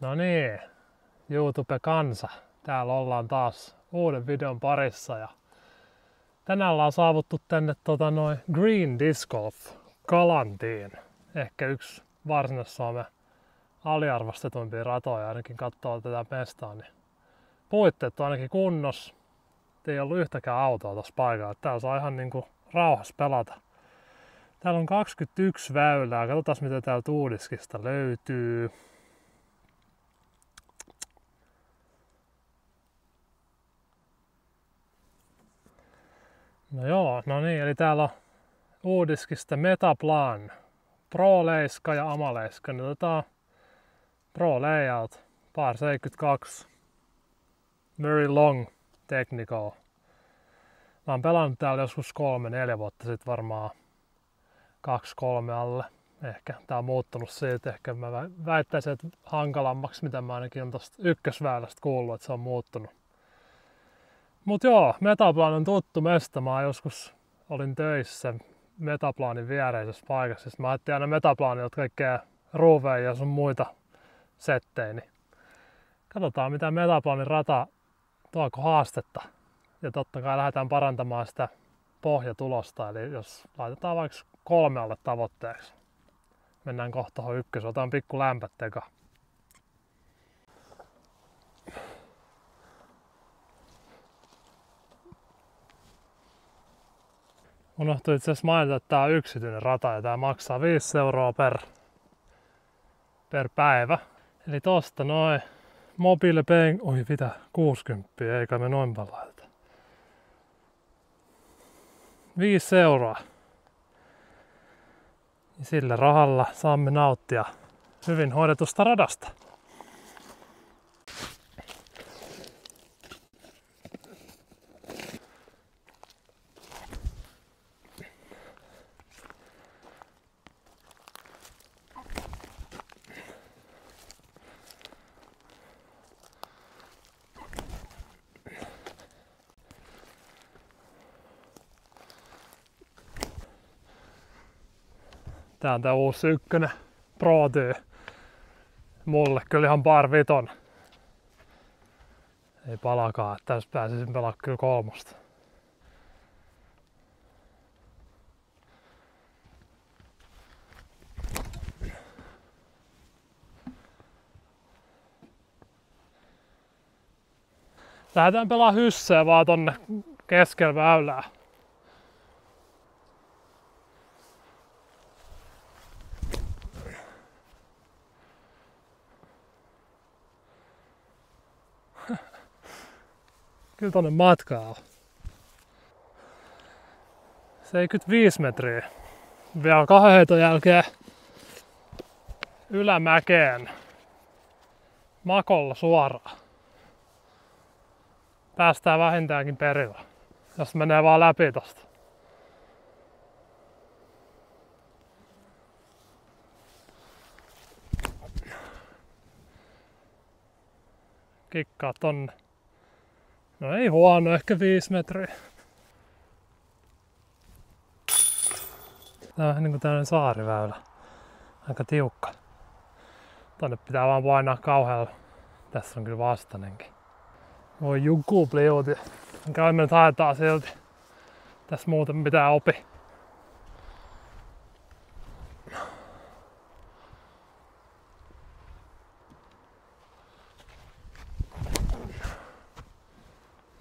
No niin, YouTube-kansa. Täällä ollaan taas uuden videon parissa ja tänään ollaan saavuttu tänne Green Disc Golf Kalantiin. Ehkä yksi Varsinais-Suomen aliarvostetuimpia ratoja, ainakin katsoo tätä mestaa, niin puitteet on ainakin kunnossa. Ei ollut yhtäkään autoa tuossa paikalla. Täällä saa ihan niinku rauhassa pelata. Täällä on 21 väylää. Katsotaan mitä täältä Uudeskista löytyy. No joo, no niin, eli täällä on Uudeskista Metaplan, Pro-leiska ja Ama-leiska. Niin otetaan Pro Layout, par 72, very long technical. Mä oon pelannut täällä joskus 3-4 vuotta sitten varmaan 2-3 alle. Ehkä tää on muuttunut siitä, ehkä mä väittäisin, että hankalammaksi, mitä mä ainakin on tosta ykkösväylästä kuullut, että se on muuttunut. Mut joo, Metaplan on tuttu mesta. Mä joskus olin töissä Metaplanin viereisessä paikassa. Mä ajattelin aina Metaplanilta kaikkea ruuveja ja sun muita settejä. Niin katsotaan mitä Metaplanin rata tuoko haastetta. Ja totta kai lähdetään parantamaan sitä pohjatulosta. Eli jos laitetaan vaikka 3 alle tavoitteeksi. Mennään kohta tuohon ykköseen. Otetaan pikku lämpät teka. Unohtui itse asiassa mainita, että tää on yksityinen rata ja tää maksaa 5 € per päivä. Eli tosta noin Mobile Pay, oi mitä, 60, eikä me noin paljon laiteta. 5 €. Ja sillä rahalla saamme nauttia hyvin hoidetusta radasta. Tää on tää uusi 1 Pro Tyy. Mulle kyllä ihan par 5. Ei palakaan, että tässä pääsisin pelaa kyllä 3. Lähdetään pelaa hyssää vaan tonne keskellä väylää. Kyllä tonne matkaa on. 75 metriä. Vielä 2 heiton jälkeen ylämäkeen. Makolla suoraan. Päästään vähintäänkin perillä, jos menee vaan läpi tosta. Kikkaa tonne. No ei huono, ehkä 5 metriä. Tää on vähän niinku tämmönen saariväylä. Aika tiukka. Tonne pitää vaan painaa kauhealla. Tässä on kyllä vastanenkin. Voi joku pliuti. Käymme nyt haetaan silti. Tässä muuten pitää opi.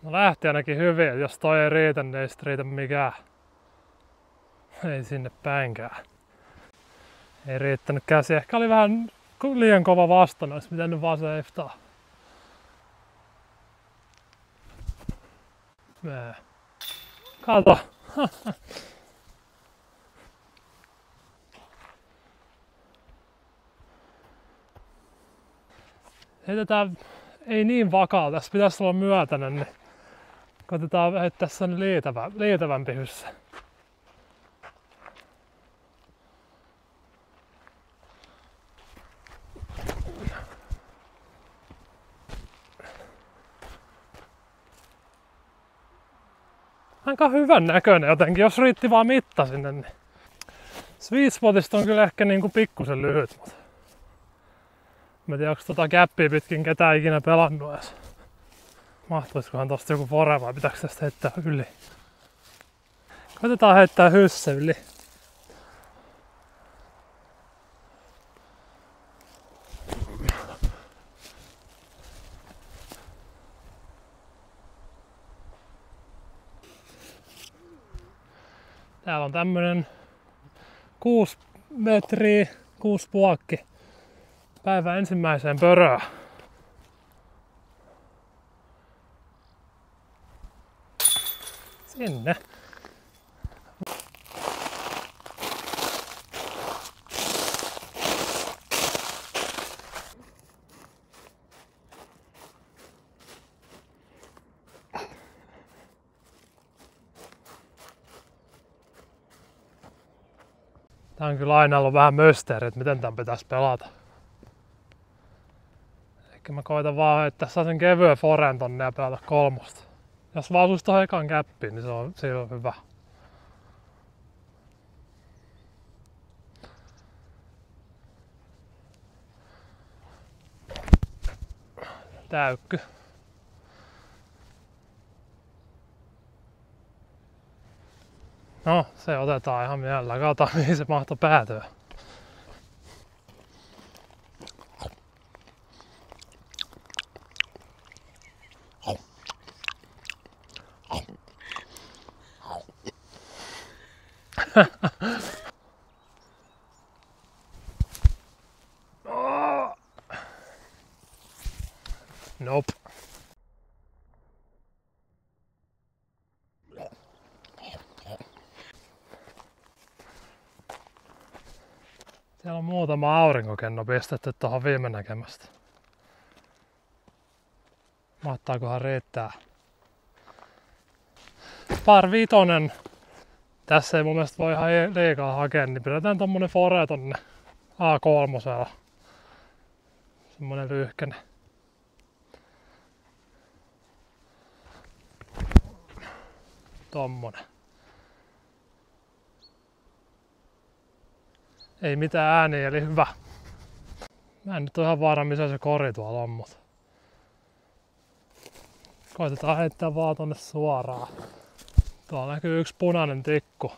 No lähti ainakin hyvin, jos toi ei riitä, niin ei sit riitä mikään. Ei sinne päinkään. Ei riittänyt käsi. Ehkä oli vähän liian kova vastaan, olisi pitänyt vaan seiftaa. Kato! Heitetään ei niin vakaa, tässä pitäisi olla myötäinen, niin koitetaan heittää sen liitävämpi hyssä. Aika hyvän näköinen jotenkin, jos riitti vaan mitta sinne. Niin. Sweet spotista on kyllä ehkä niinku pikkusen lyhyt, mutta Mä en tiedä, onks tota käppiä pitkin ketään ikinä pelannut edes. Mahtuisikohan tosta joku fore vai pitääkö tästä heittää yli? Koitetaan heittää hysse yli. Täällä on tämmönen 6 metriä, 6 puokki. Päivän ensimmäiseen pöröön. Sinne. Tää on kyllä aina ollut vähän mysteeri, että miten tän pitäisi pelata. Ehkä mä koitan vaan heittää sen kevyen foren tonne ja pelata kolmosta. Jos vaan osuisi tohon ekan käppiin, niin se on hyvä. Täykky. No, se otetaan ihan mielellä. Katsotaan mihin se mahtoi päätyä. Nope. Siellä on muutama aurinkokenno pistetty tuohon viime näkemästä. Mahtaakohan riittää. Par vitonen. Tässä ei mun mielestä voi ihan liikaa hakea, niin pidetään tommonen fore tonne A3. Semmonen lyhkänen. Tommonen. Ei mitään ääniä, eli hyvä. Mä en nyt ole ihan varma missä se kori tuolla on, mutta koitetaan heittää vaan tonne suoraan. Tuolla näkyy yksi punainen tikku.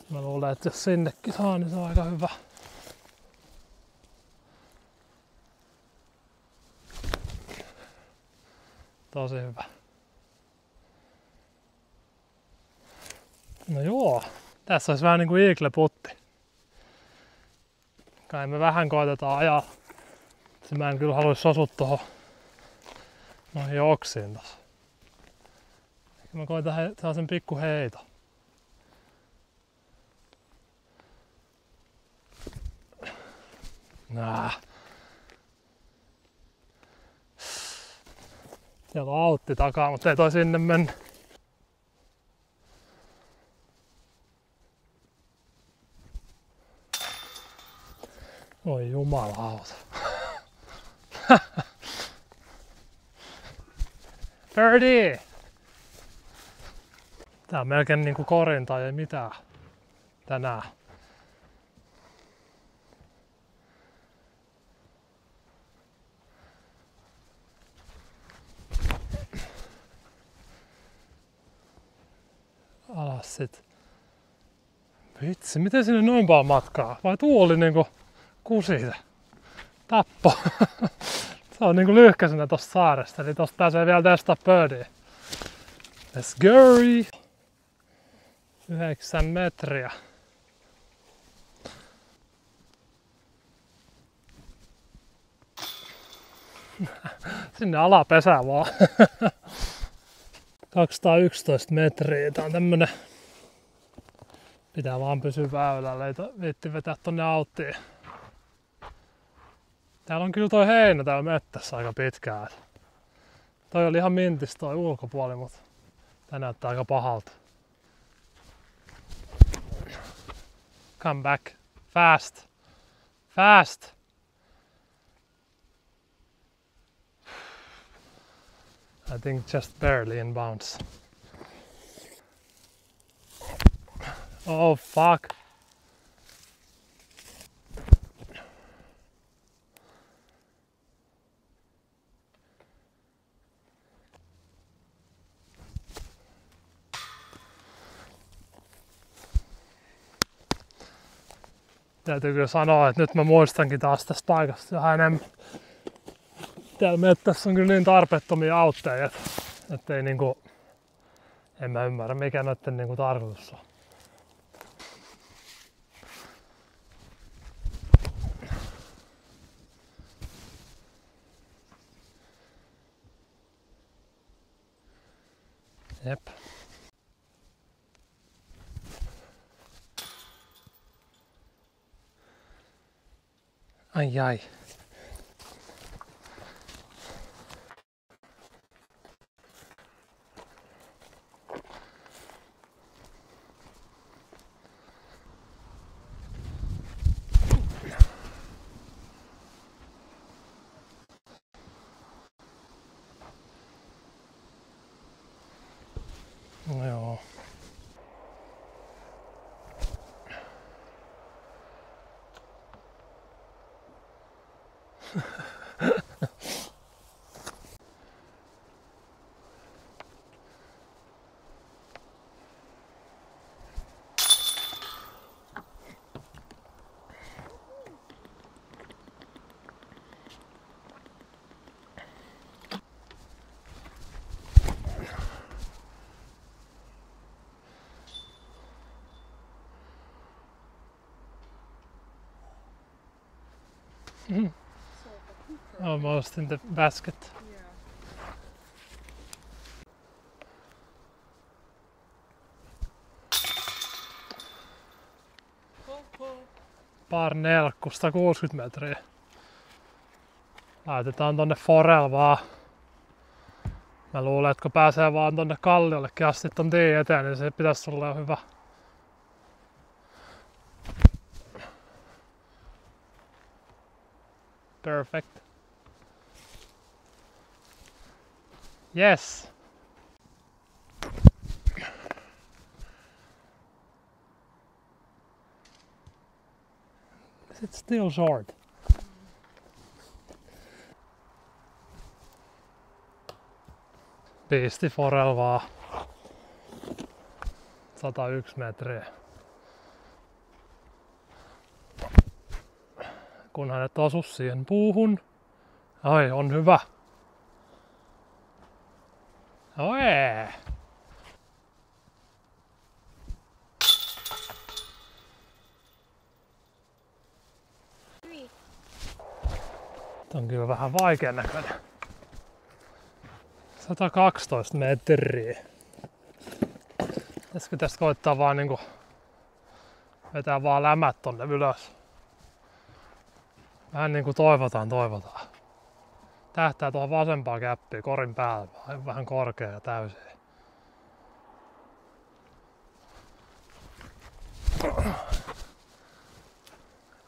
Mä luulen, että jos sinnekin saa, niin se on aika hyvä. Tosi hyvä. No joo. Tässä olisi vähän niinku eagle-putti. Kai me vähän koitetaan ajaa. Mä en kyllä haluaisi osua tohon noihin oksiin tossa. Mä koitan saada sen pikku heito. Nää. Siellä on autti takaa, mutta ei toi sinne mennä. Oi jumalauta. Birdie! Tää on melkein niinku korin tai ei mitään tänään. Alas sit. Vitsi, miten sinne noin paljon matkaa? Vai tuoli niinku kusi se? Tappo. Se on niinku lyhkäisenä tosta saaresta, eli tosta pääsee vielä testaa birdiä. Let's go! 9 metriä. Sinne alapesään vaan. 211 metriä. Tää on tämmönen. Pitää vaan pysyä väylällä, ei viitti vetää tonne auttiin. Täällä on kyllä toi heinä täällä mettässä aika pitkään. Toi oli ihan mintis toi ulkopuoli, mutta tää näyttää aika pahalta. Come back. Fast. Fast. I think just barely in bounds. Oh fuck. täytyy kyllä sanoa, että nyt mä muistankin taas tästä paikasta vähän enemmän. Täällä mettässä on kyllä niin tarpeettomia autteja, että ei niinku, en mä ymmärrä mikä noitten niinku tarkoitus on. Jep. Ai ai. No joo. Almost in the basket. Par nelkku, 160 metriä. Laitetaan tonne forelle vaan. Mä luulen, että kun pääsee vaan tonne kalliollekin asti ton tien eteen, niin se pitäisi olla hyvä. Perfect. Yes. Is it still short? Pisti forel vaan. 101 metriä. Kunhan et osu siihen puuhun. Ai, on hyvä. Oi! Tää on kyllä vähän vaikean näköinen. 112 metriä. Pitäisikö tästä koittaa vaan niinku vetää vaan lämät tonne ylös? Vähän niinku toivotaan. Tähtää tuohon vasempaan käppiin korin päälle, vähän korkea ja täysin.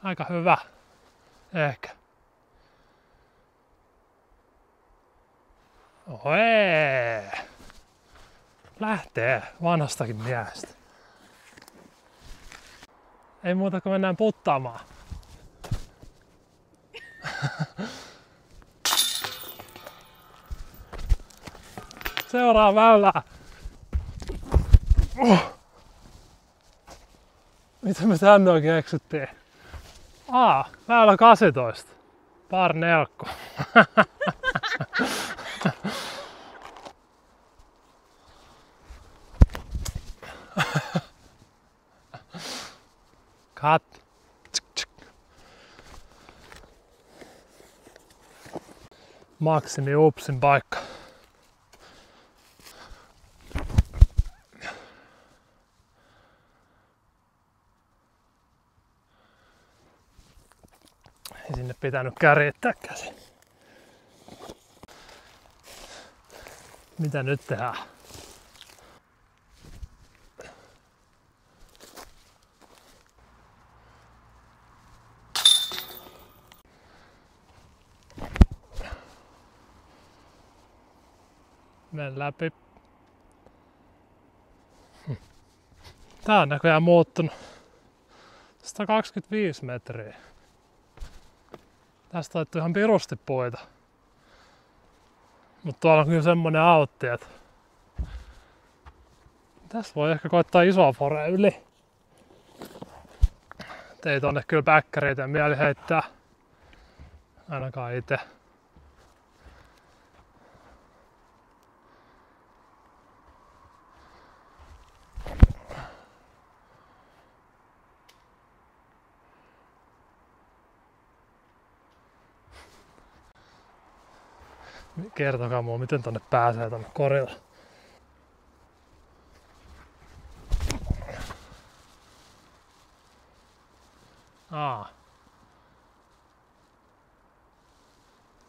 Aika hyvä. Ehkä. Oi! Lähtee vanhastakin miehestä. Ei muuta kuin mennään puttaamaan. Seuraa väylää. Mitä me tänne oikein eksyttiin? Väylä 18. Par nelkku. Cut. Maksimi upsin paikka. Ei sinne pitänyt kärjittää käsin. Mitä nyt tehdään? Mene läpi. Tää on näköjään muuttunut. 125 metriä. Tästä otettu ihan pirusti puita. Mutta tuolla on kyllä semmonen autti, että tässä voi ehkä koittaa isoa forea yli. Ei tonne kyllä päkkäreitä mieli heittää. Ainakaan itse. Kertokaa mua, miten tonne pääsee tonne korille.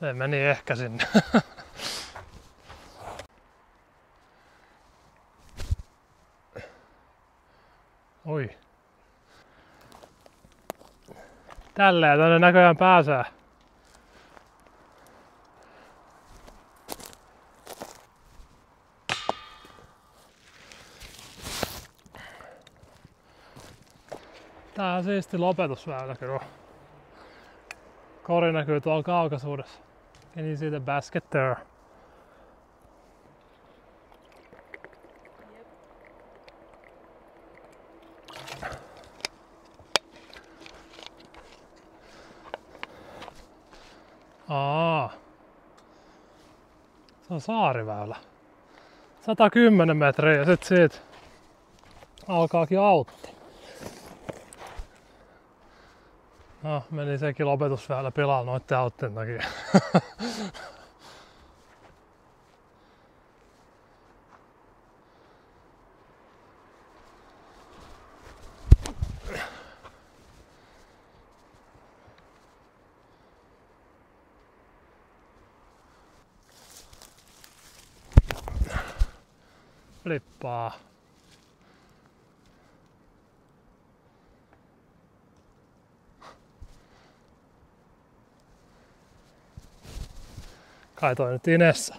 Se meni ehkä sinne. Oi. Tälleen tonne näköjään pääsee. Tää on siisti lopetusväylä kyllä. Kori näkyy tuolla kaukaisuudessa. Can you see the basket there? Se on saariväylä. 110 metriä ja sit siitä alkaakin autti. No, meni sekin lopetusväylä pilalle noitten auttien takia. Flippaa. Kai toi nyt Inessä.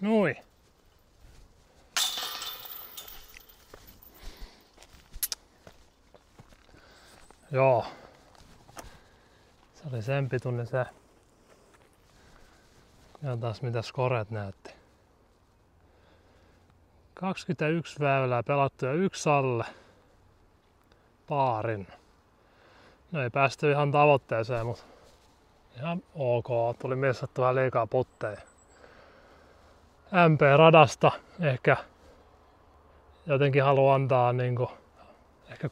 Nui. Joo. Se oli sen pituinen se. Katsotaan mitäs koreet näytti. 21 väylää pelattu ja 1 alle paarin. No ei päästy ihan tavoitteeseen, mutta ihan ok. Tuli missattu vähän liikaa putteja. MP-radasta ehkä jotenkin haluan antaa niinku ehkä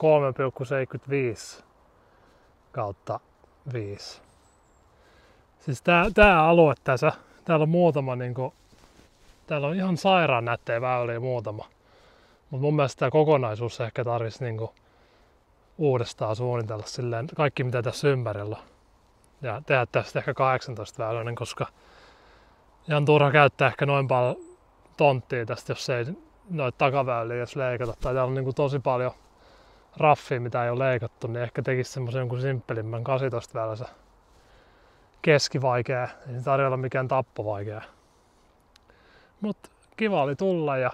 3,75 kautta 5. Siis tää alue tässä, täällä on muutama niinku, täällä on ihan sairaan nättejä väyliä muutama. Mut mun mielestä tää kokonaisuus ehkä tarvitsisi niinku uudestaan suunnitella silleen kaikki mitä tässä ympärillä on. Ja tehdä tästä ehkä 18 väyläinen, koska ihan turha käyttää ehkä noin paljon tonttia tästä, jos ei noita takaväyliä jos leikata. Tai täällä on niinku tosi paljon raffia, mitä ei ole leikattu, niin ehkä tekisi semmoisen jonkun simppelimmän 18 väylänsä keskivaikea. Ei se tarjolla mikään tappovaikea. Mut kiva oli tulla ja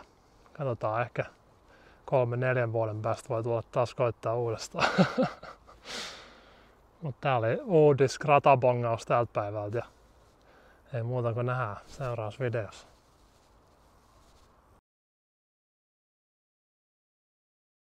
katsotaan ehkä 3-4 vuoden päästä voi tulla taas koittaa uudestaan. Mut tää oli uudis kratabongaus tältä päivältä ja ei muuta kuin nähdään seuraavassa videossa.